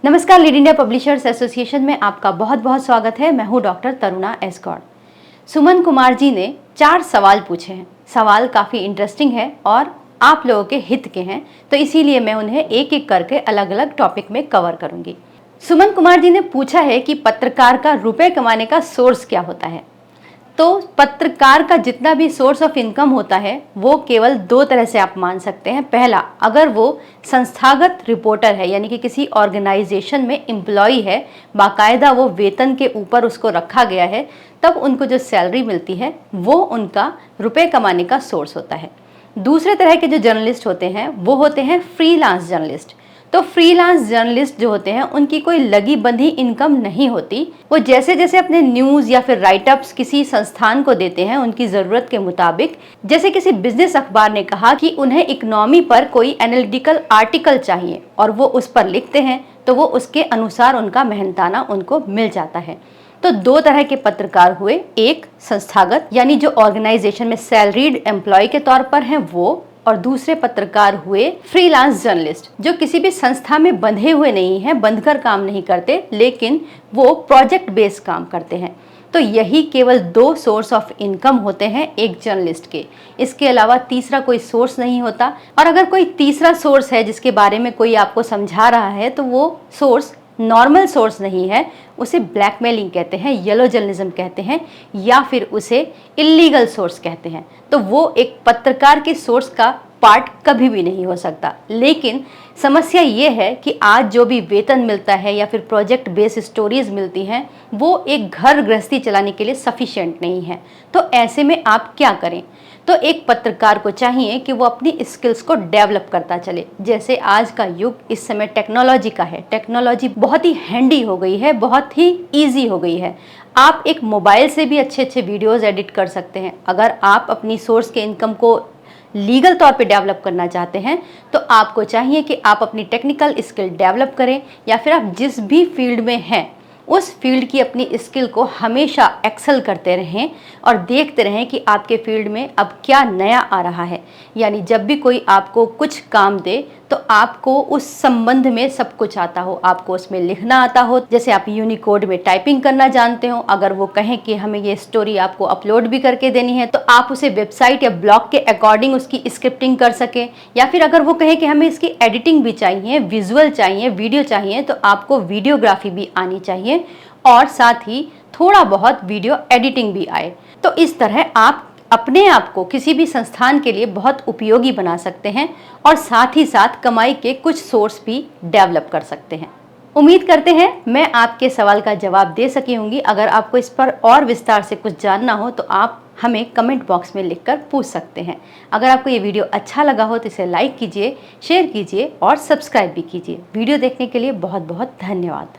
नमस्कार, lead India publishers association में आपका बहुत बहुत स्वागत है। मैं हूं डॉक्टर तरुणा एस गौड़। सुमन कुमार जी ने 4 सवाल पूछे हैं। सवाल काफ़ी इंटरेस्टिंग है और आप लोगों के हित के हैं, तो इसीलिए मैं उन्हें एक एक करके अलग अलग टॉपिक में कवर करूंगी। सुमन कुमार जी ने पूछा है कि पत्रकार का रुपए कमाने का सोर्स क्या होता है। तो पत्रकार का जितना भी सोर्स ऑफ इनकम होता है वो केवल 2 तरह से आप मान सकते हैं। पहला, अगर वो संस्थागत रिपोर्टर है, यानी कि किसी ऑर्गेनाइजेशन में एम्प्लॉय है, बाकायदा वो वेतन के ऊपर उसको रखा गया है, तब उनको जो सैलरी मिलती है वो उनका रुपए कमाने का सोर्स होता है। दूसरे तरह के जो जर्नलिस्ट होते हैं वो होते हैं फ्रीलांस जर्नलिस्ट। तो फ्रीलांस जर्नलिस्ट जो होते हैं उनकी कोई लगी बंधी इनकम नहीं होती। वो जैसे जैसे अपने न्यूज़ या फिर राइटअप्स किसी संस्थान को देते हैं उनकी ज़रूरत के मुताबिक, जैसे किसी बिजनेस अखबार ने कहा कि उन्हें इकोनॉमी पर कोई एनालिटिकल आर्टिकल चाहिए और वो उस पर लिखते हैं, तो वो उसके अनुसार उनका मेहनताना उनको मिल जाता है। तो 2 तरह के पत्रकार हुए, एक संस्थागत यानी जो ऑर्गेनाइजेशन में सैलरीड एम्प्लॉय के तौर पर हैं वो, और दूसरे पत्रकार हुए फ्रीलांस जर्नलिस्ट जो किसी भी संस्था में बंधे हुए नहीं हैं, बंधकर काम नहीं करते, लेकिन वो प्रोजेक्ट बेस्ड काम करते हैं। तो यही केवल 2 सोर्स ऑफ इनकम होते हैं एक जर्नलिस्ट के। इसके अलावा तीसरा कोई सोर्स नहीं होता। और अगर कोई तीसरा सोर्स है जिसके बारे में कोई आपको समझा रहा है, तो वो सोर्स नॉर्मल सोर्स नहीं है, उसे ब्लैकमेलिंग कहते हैं, येलो जर्नलिज्म कहते हैं, या फिर उसे इल्लीगल सोर्स कहते हैं। तो वो एक पत्रकार के सोर्स का पार्ट कभी भी नहीं हो सकता। लेकिन समस्या ये है कि आज जो भी वेतन मिलता है या फिर प्रोजेक्ट बेस्ड स्टोरीज मिलती हैं, वो एक घर गृहस्थी चलाने के लिए सफिशिएंट नहीं है। तो ऐसे में आप क्या करें? तो एक पत्रकार को चाहिए कि वो अपनी स्किल्स को डेवलप करता चले। जैसे आज का युग इस समय टेक्नोलॉजी का है, टेक्नोलॉजी बहुत ही हैंडी हो गई है, बहुत ही ईजी हो गई है। आप एक मोबाइल से भी अच्छे अच्छे वीडियोस एडिट कर सकते हैं। अगर आप अपनी सोर्स के इनकम को लीगल तौर पे डेवलप करना चाहते हैं, तो आपको चाहिए कि आप अपनी टेक्निकल स्किल डेवलप करें, या फिर आप जिस भी फील्ड में हैं उस फील्ड की अपनी स्किल को हमेशा एक्सेल करते रहें और देखते रहें कि आपके फील्ड में अब क्या नया आ रहा है। यानी जब भी कोई आपको कुछ काम दे तो आपको उस संबंध में सब कुछ आता हो, आपको उसमें लिखना आता हो। जैसे आप यूनिकोड में टाइपिंग करना जानते हो, अगर वो कहें कि हमें ये स्टोरी आपको अपलोड भी करके देनी है, तो आप उसे वेबसाइट या ब्लॉग के अकॉर्डिंग उसकी स्क्रिप्टिंग कर सकें। या फिर अगर वो कहें कि हमें इसकी एडिटिंग भी चाहिए, विजुअल चाहिए, वीडियो चाहिए, तो आपको वीडियोग्राफी भी आनी चाहिए और साथ ही थोड़ा बहुत वीडियो एडिटिंग भी आए। तो इस तरह आप अपने आप को किसी भी संस्थान के लिए बहुत उपयोगी बना सकते हैं और साथ ही साथ कमाई के कुछ सोर्स भी डेवलप कर सकते हैं। उम्मीद करते हैं मैं आपके सवाल का जवाब दे सकी होंगी। अगर आपको इस पर और विस्तार से कुछ जानना हो तो आप हमें कमेंट बॉक्स में लिखकर पूछ सकते हैं। अगर आपको ये वीडियो अच्छा लगा हो तो इसे लाइक कीजिए, शेयर कीजिए और सब्सक्राइब भी कीजिए। वीडियो देखने के लिए बहुत बहुत धन्यवाद।